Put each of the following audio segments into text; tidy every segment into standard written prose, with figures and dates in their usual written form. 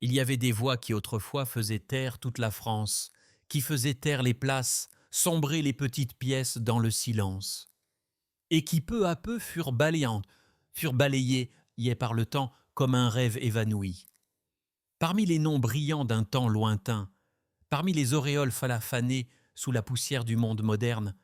Il y avait des voix qui autrefois faisaient taire toute la France, qui faisaient taire les places, sombrer les petites pièces dans le silence, et qui peu à peu furent balayées y est par le temps comme un rêve évanoui. Parmi les noms brillants d'un temps lointain, parmi les auréoles falafanées sous la poussière du monde moderne,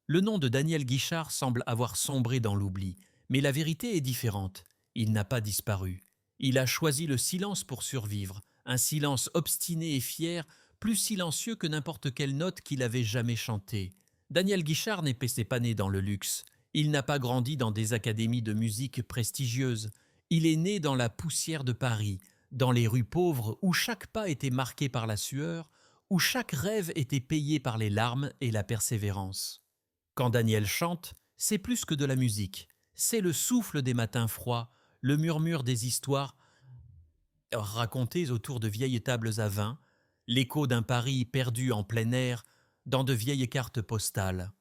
le nom de Daniel Guichard semble avoir sombré dans l'oubli, mais la vérité est différente. Il n'a pas disparu. Il a choisi le silence pour survivre, un silence obstiné et fier, plus silencieux que n'importe quelle note qu'il avait jamais chantée. Daniel Guichard n'était pas né dans le luxe. Il n'a pas grandi dans des académies de musique prestigieuses. Il est né dans la poussière de Paris, dans les rues pauvres où chaque pas était marqué par la sueur, où chaque rêve était payé par les larmes et la persévérance. Quand Daniel chante, c'est plus que de la musique. C'est le souffle des matins froids, le murmure des histoires racontées autour de vieilles tables à vin, l'écho d'un Paris perdu en plein air dans de vieilles cartes postales.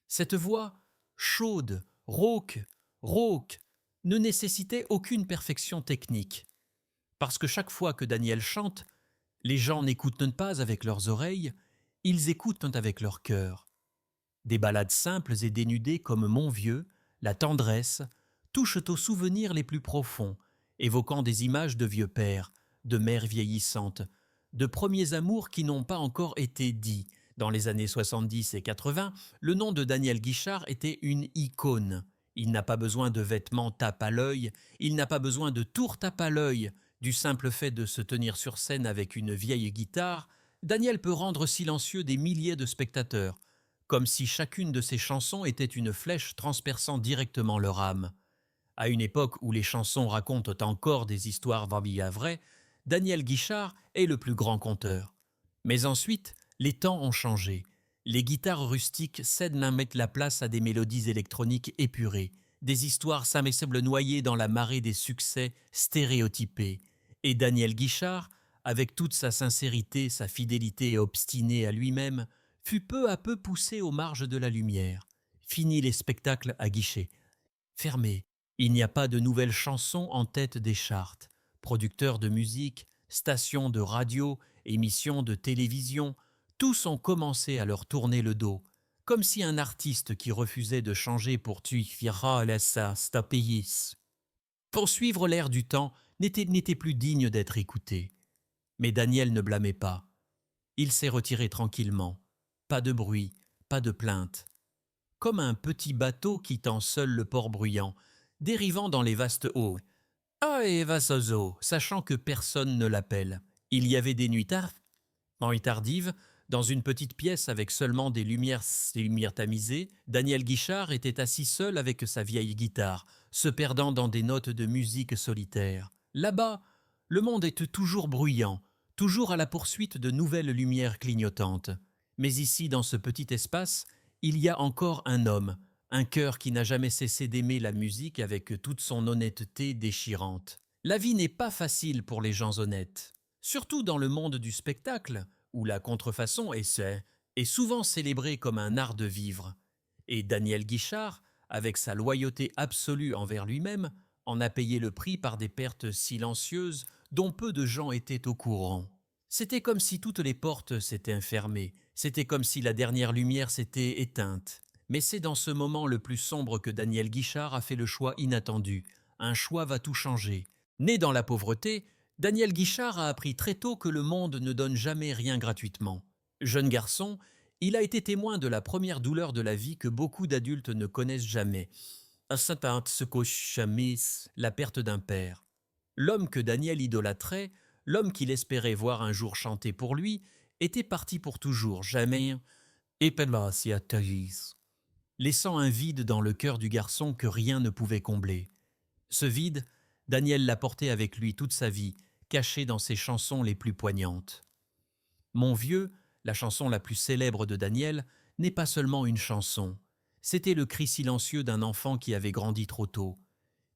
Cette voix, chaude, rauque, ne nécessitait aucune perfection technique. Parce que chaque fois que Daniel chante, les gens n'écoutent pas avec leurs oreilles, ils écoutent avec leur cœur. Des ballades simples et dénudées comme Mon vieux, La tendresse, touchent aux souvenirs les plus profonds, évoquant des images de vieux pères, de mères vieillissantes, de premiers amours qui n'ont pas encore été dits. Dans les années 70 et 80, le nom de Daniel Guichard était une icône. Il n'a pas besoin de vêtements tape à l'œil, il n'a pas besoin de tours tape à l'œil. Du simple fait de se tenir sur scène avec une vieille guitare, Daniel peut rendre silencieux des milliers de spectateurs, comme si chacune de ses chansons était une flèche transperçant directement leur âme. À une époque où les chansons racontent encore des histoires vraies, Daniel Guichard est le plus grand conteur. Mais ensuite, les temps ont changé. Les guitares rustiques cèdent la place à des mélodies électroniques épurées, des histoires semblent noyées dans la marée des succès stéréotypés. Et Daniel Guichard, avec toute sa sincérité, sa fidélité obstinée à lui-même, fut peu à peu poussé aux marges de la lumière. Fini les spectacles à guichet. Fermé. Il n'y a pas de nouvelles chansons en tête des charts. Producteurs de musique, stations de radio, émissions de télévision, tous ont commencé à leur tourner le dos, comme si un artiste qui refusait de changer pour Tuifira Lessa Stapéis, pour suivre l'air du temps, n'était plus digne d'être écouté. Mais Daniel ne blâmait pas. Il s'est retiré tranquillement. Pas de bruit, pas de plainte. Comme un petit bateau quittant seul le port bruyant, dérivant dans les vastes eaux. Ah, et Vassozo, sachant que personne ne l'appelle. Il y avait des nuits tardives, dans une petite pièce avec seulement des lumières tamisées, Daniel Guichard était assis seul avec sa vieille guitare, se perdant dans des notes de musique solitaire. Là-bas, le monde est toujours bruyant, toujours à la poursuite de nouvelles lumières clignotantes. Mais ici, dans ce petit espace, il y a encore un homme, un cœur qui n'a jamais cessé d'aimer la musique avec toute son honnêteté déchirante. La vie n'est pas facile pour les gens honnêtes, surtout dans le monde du spectacle, où la contrefaçon est souvent célébrée comme un art de vivre. Et Daniel Guichard, avec sa loyauté absolue envers lui-même, en a payé le prix par des pertes silencieuses dont peu de gens étaient au courant. C'était comme si toutes les portes s'étaient fermées, c'était comme si la dernière lumière s'était éteinte. Mais c'est dans ce moment le plus sombre que Daniel Guichard a fait le choix inattendu. Un choix va tout changer. Né dans la pauvreté, Daniel Guichard a appris très tôt que le monde ne donne jamais rien gratuitement. Jeune garçon, il a été témoin de la première douleur de la vie que beaucoup d'adultes ne connaissent jamais. La perte d'un père. L'homme que Daniel idolâtrait, l'homme qu'il espérait voir un jour chanter pour lui, était parti pour toujours, jamais, laissant un vide dans le cœur du garçon que rien ne pouvait combler. Ce vide, Daniel l'a porté avec lui toute sa vie, caché dans ses chansons les plus poignantes. Mon vieux, la chanson la plus célèbre de Daniel, n'est pas seulement une chanson. C'était le cri silencieux d'un enfant qui avait grandi trop tôt.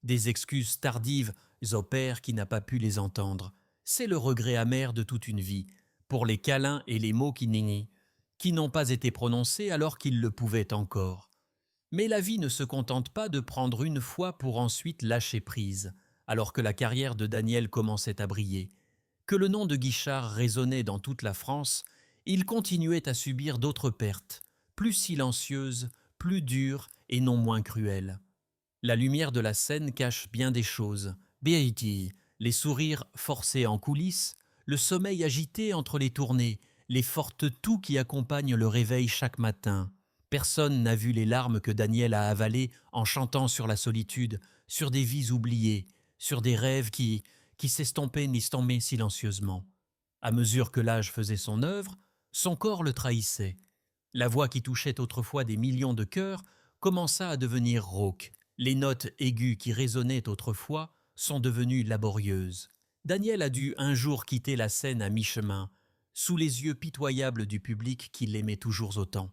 Des excuses tardives au père qui n'a pas pu les entendre. C'est le regret amer de toute une vie, pour les câlins et les mots qui n'ont pas été prononcés alors qu'ils le pouvaient encore. Mais la vie ne se contente pas de prendre une fois pour ensuite lâcher prise, alors que la carrière de Daniel commençait à briller. Que le nom de Guichard résonnait dans toute la France, il continuait à subir d'autres pertes, plus silencieuses, plus dures et non moins cruelles. La lumière de la scène cache bien des choses. Beatty, les sourires forcés en coulisses, le sommeil agité entre les tournées, les fortes toux qui accompagnent le réveil chaque matin. Personne n'a vu les larmes que Daniel a avalées en chantant sur la solitude, sur des vies oubliées, sur des rêves qui s'estompaient silencieusement. À mesure que l'âge faisait son œuvre, son corps le trahissait. La voix qui touchait autrefois des millions de cœurs commença à devenir rauque. Les notes aiguës qui résonnaient autrefois sont devenues laborieuses. Daniel a dû un jour quitter la scène à mi-chemin, sous les yeux pitoyables du public qui l'aimait toujours autant.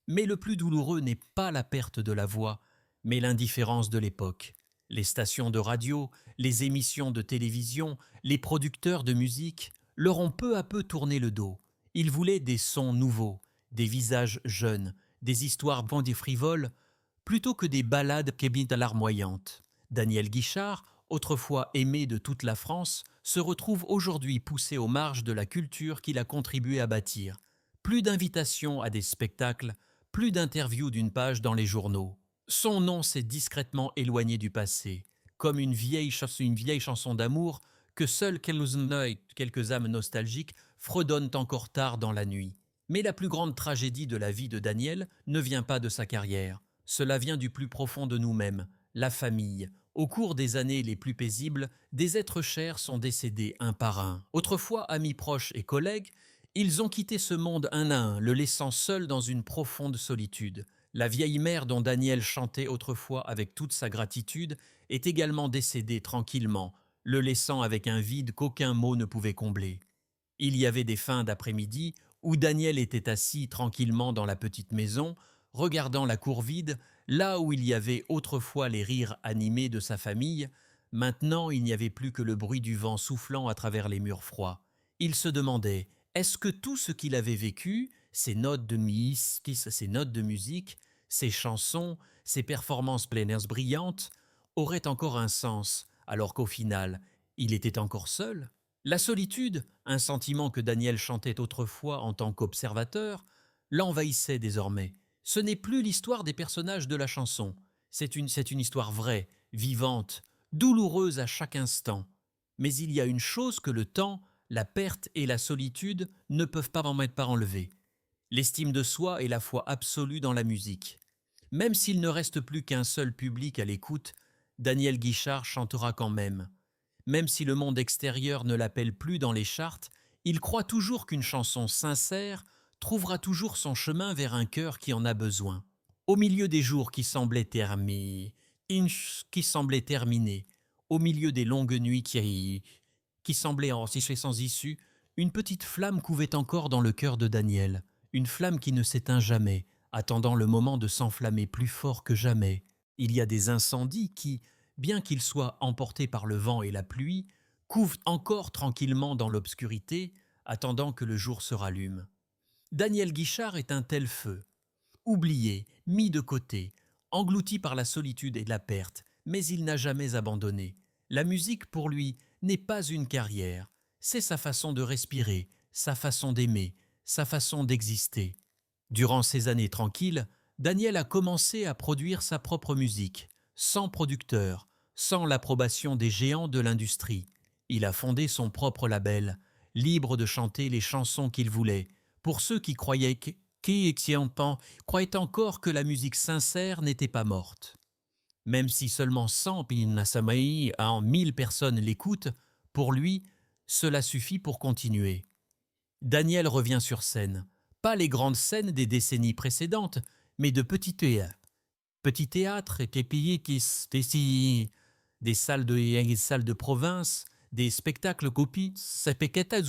Mais le plus douloureux n'est pas la perte de la voix, mais l'indifférence de l'époque. Les stations de radio, les émissions de télévision, les producteurs de musique leur ont peu à peu tourné le dos. Ils voulaient des sons nouveaux, des visages jeunes, des histoires bandes et frivoles, plutôt que des ballades qu'émitent larmoyantes. Daniel Guichard, autrefois aimé de toute la France, se retrouve aujourd'hui poussé aux marges de la culture qu'il a contribué à bâtir. Plus d'invitations à des spectacles, plus d'interviews d'une page dans les journaux. Son nom s'est discrètement éloigné du passé, comme une vieille chanson d'amour que seules quelques âmes nostalgiques fredonnent encore tard dans la nuit. Mais la plus grande tragédie de la vie de Daniel ne vient pas de sa carrière. Cela vient du plus profond de nous-mêmes, la famille. Au cours des années les plus paisibles, des êtres chers sont décédés un par un. Autrefois amis proches et collègues, ils ont quitté ce monde un à un, le laissant seul dans une profonde solitude. La vieille mère dont Daniel chantait autrefois avec toute sa gratitude est également décédée tranquillement, le laissant avec un vide qu'aucun mot ne pouvait combler. Il y avait des fins d'après-midi où Daniel était assis tranquillement dans la petite maison, regardant la cour vide, là où il y avait autrefois les rires animés de sa famille. Maintenant il n'y avait plus que le bruit du vent soufflant à travers les murs froids. Il se demandait, est-ce que tout ce qu'il avait vécu, ces notes de musique, ces chansons, ces performances plein air brillantes, auraient encore un sens, alors qu'au final, il était encore seul? La solitude, un sentiment que Daniel chantait autrefois en tant qu'observateur, l'envahissait désormais. Ce n'est plus l'histoire des personnages de la chanson, c'est une histoire vraie, vivante, douloureuse à chaque instant. Mais il y a une chose que le temps, la perte et la solitude ne peuvent pas enlever. L'estime de soi et la foi absolue dans la musique. Même s'il ne reste plus qu'un seul public à l'écoute, Daniel Guichard chantera quand même. Même si le monde extérieur ne l'appelle plus dans les charts, il croit toujours qu'une chanson sincère trouvera toujours son chemin vers un cœur qui en a besoin. Au milieu des jours qui semblaient terminés, au milieu des longues nuits qui semblaient sans issue, une petite flamme couvait encore dans le cœur de Daniel, une flamme qui ne s'éteint jamais, attendant le moment de s'enflammer plus fort que jamais. Il y a des incendies qui, bien qu'ils soient emportés par le vent et la pluie, couvent encore tranquillement dans l'obscurité, attendant que le jour se rallume. Daniel Guichard est un tel feu, oublié, mis de côté, englouti par la solitude et la perte, mais il n'a jamais abandonné. La musique, pour lui, n'est pas une carrière, c'est sa façon de respirer, sa façon d'aimer, sa façon d'exister. Durant ces années tranquilles, Daniel a commencé à produire sa propre musique, sans producteur, sans l'approbation des géants de l'industrie. Il a fondé son propre label, libre de chanter les chansons qu'il voulait, pour ceux qui croyaient encore que la musique sincère n'était pas morte. Même si seulement 100 en 1000 personnes l'écoutent, pour lui, cela suffit pour continuer. Daniel revient sur scène, pas les grandes scènes des décennies précédentes, mais de petits théâtres. Petits théâtres des salles de province, des spectacles copies,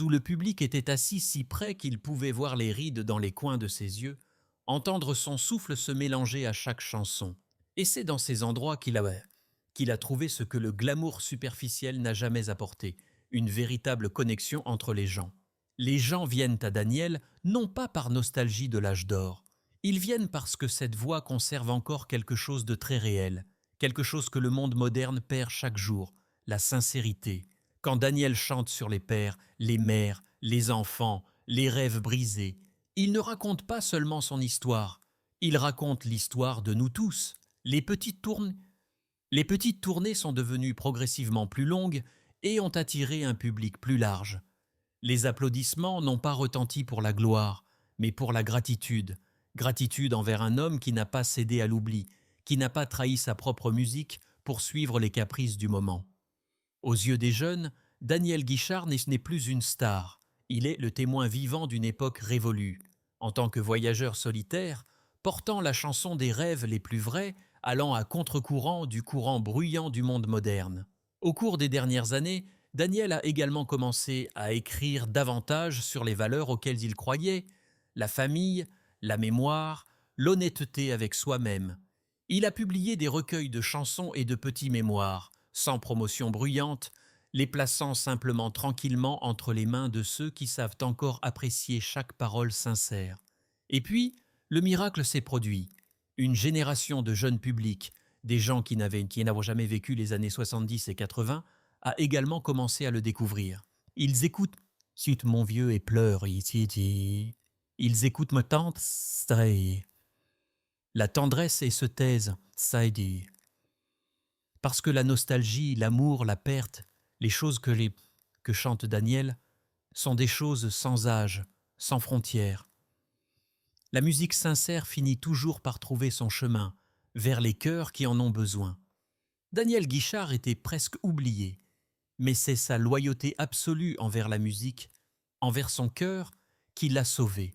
où le public était assis si près qu'il pouvait voir les rides dans les coins de ses yeux, entendre son souffle se mélanger à chaque chanson. Et c'est dans ces endroits qu'il a trouvé ce que le glamour superficiel n'a jamais apporté, une véritable connexion entre les gens. Les gens viennent à Daniel non pas par nostalgie de l'âge d'or, ils viennent parce que cette voix conserve encore quelque chose de très réel, quelque chose que le monde moderne perd chaque jour, la sincérité. Quand Daniel chante sur les pères, les mères, les enfants, les rêves brisés, il ne raconte pas seulement son histoire, il raconte l'histoire de nous tous. Les petites tournées sont devenues progressivement plus longues et ont attiré un public plus large. Les applaudissements n'ont pas retenti pour la gloire, mais pour la gratitude. Gratitude envers un homme qui n'a pas cédé à l'oubli, qui n'a pas trahi sa propre musique pour suivre les caprices du moment. Aux yeux des jeunes, Daniel Guichard n'est plus une star. Il est le témoin vivant d'une époque révolue. En tant que voyageur solitaire, portant la chanson des rêves les plus vrais, allant à contre-courant du courant bruyant du monde moderne. Au cours des dernières années, Daniel a également commencé à écrire davantage sur les valeurs auxquelles il croyait, la famille, la mémoire, l'honnêteté avec soi-même. Il a publié des recueils de chansons et de petits mémoires, sans promotion bruyante, les plaçant simplement tranquillement entre les mains de ceux qui savent encore apprécier chaque parole sincère. Et puis, le miracle s'est produit. Une génération de jeunes publics, des gens qui n'avaient jamais vécu les années 70 et 80, a également commencé à le découvrir. Ils écoutent « Sut mon vieux et pleure ici. » Ils écoutent ma tante « Stray ». La tendresse et se taisent « Saidi ». Parce que la nostalgie, l'amour, la perte, les choses que chante Daniel, sont des choses sans âge, sans frontières. La musique sincère finit toujours par trouver son chemin vers les cœurs qui en ont besoin. Daniel Guichard était presque oublié, mais c'est sa loyauté absolue envers la musique, envers son cœur, qui l'a sauvé.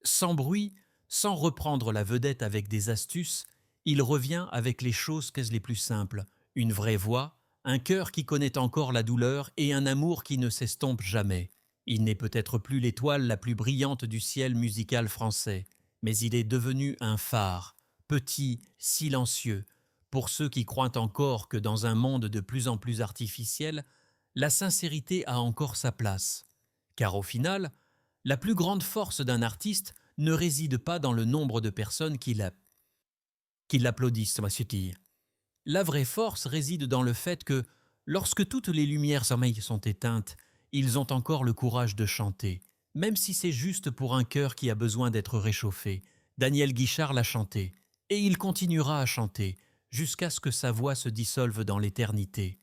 Sans bruit, sans reprendre la vedette avec des astuces, il revient avec les choses les plus simples, une vraie voix, un cœur qui connaît encore la douleur et un amour qui ne s'estompe jamais. Il n'est peut-être plus l'étoile la plus brillante du ciel musical français, mais il est devenu un phare, petit, silencieux, pour ceux qui croient encore que dans un monde de plus en plus artificiel, la sincérité a encore sa place. Car au final, la plus grande force d'un artiste ne réside pas dans le nombre de personnes qui l'applaudissent. La vraie force réside dans le fait que, lorsque toutes les lumières sont éteintes, ils ont encore le courage de chanter, même si c'est juste pour un cœur qui a besoin d'être réchauffé. Daniel Guichard l'a chanté, et il continuera à chanter, jusqu'à ce que sa voix se dissolve dans l'éternité.